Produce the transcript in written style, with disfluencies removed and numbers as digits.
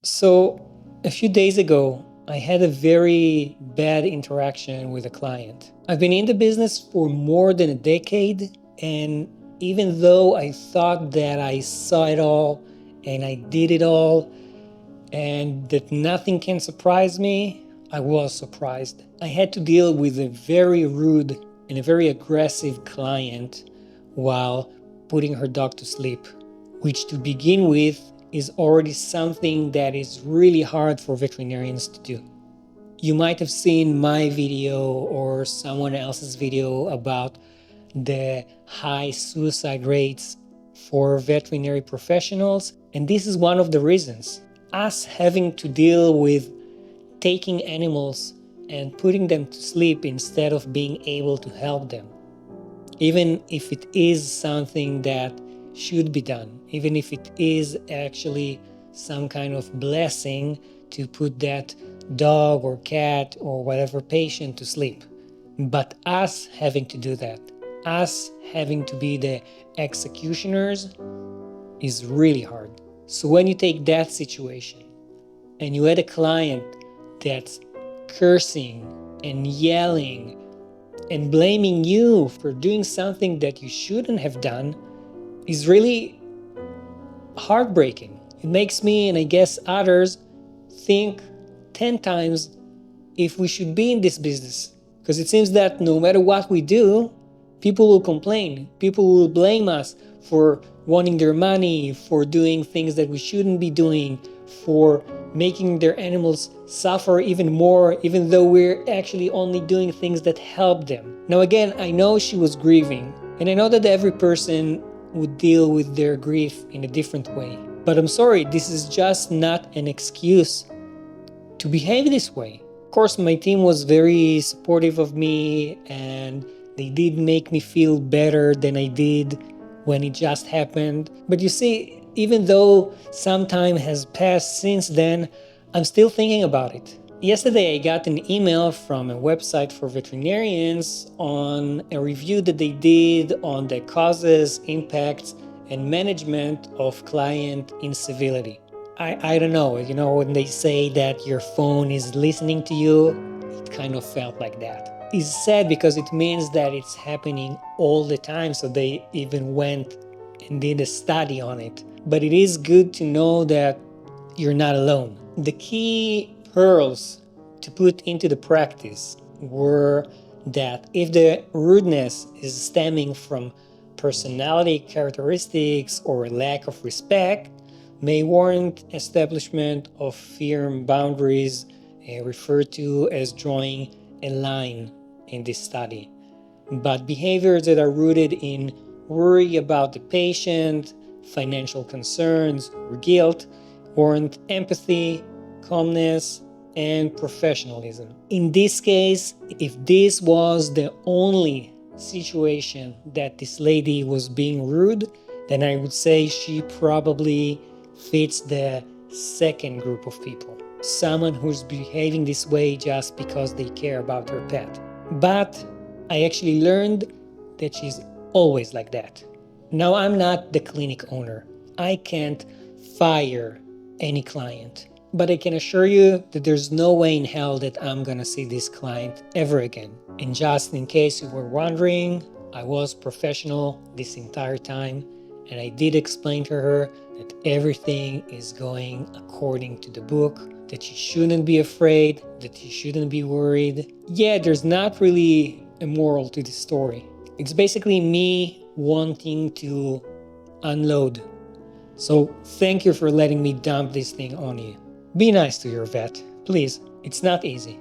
So, a few days ago, I had a very bad interaction with a client. I've been in the business for more than a decade, and even though I thought that I saw it all and I did it all, and that nothing can surprise me, I was surprised. I had to deal with a very rude and a very aggressive client while putting her dog to sleep, which to begin with is already something that is really hard for veterinarians to do. You might have seen my video or someone else's video about the high suicide rates for veterinary professionals, and this is one of the reasons. Us having to deal with taking animals and putting them to sleep instead of being able to help them, even if it is something that should be done, even if it is actually some kind of blessing to put that dog or cat or whatever patient to sleep. But us having to do that, us having to be the executioners, is really hard. So when you take that situation and you had a client that's cursing and yelling and blaming you for doing something that you shouldn't have done, is really heartbreaking. It makes me, and I guess others, think 10 times if we should be in this business. Because it seems that no matter what we do, people will complain. People will blame us for wanting their money, for doing things that we shouldn't be doing, for making their animals suffer even more, even though we're actually only doing things that help them. Now again, I know she was grieving, and I know that every person would deal with their grief in a different way. But I'm sorry, this is just not an excuse to behave this way. Of course, my team was very supportive of me, and they did make me feel better than I did when it just happened. But you see, even though some time has passed since then, I'm still thinking about it. Yesterday, I got an email from a website for veterinarians on a review that they did on the causes, impacts, and management of client incivility. I don't know, when they say that your phone is listening to you, it kind of felt like that. It's sad because it means that it's happening all the time, so they even went and did a study on it. But it is good to know that you're not alone. The key pearls to put into the practice were that if the rudeness is stemming from personality characteristics or lack of respect, may warrant establishment of firm boundaries, referred to as drawing a line in this study. But behaviors that are rooted in worry about the patient, financial concerns, or guilt warrant empathy, calmness, and professionalism. In this case, if this was the only situation that this lady was being rude, then I would say she probably fits the second group of people. Someone who's behaving this way just because they care about their pet. But I actually learned that she's always like that. Now, I'm not the clinic owner. I can't fire any client. But I can assure you that there's no way in hell that I'm gonna see this client ever again. And just in case you were wondering, I was professional this entire time, and I did explain to her that everything is going according to the book, that she shouldn't be afraid, that she shouldn't be worried. Yeah, there's not really a moral to this story. It's basically me wanting to unload. So thank you for letting me dump this thing on you. Be nice to your vet, please. It's not easy.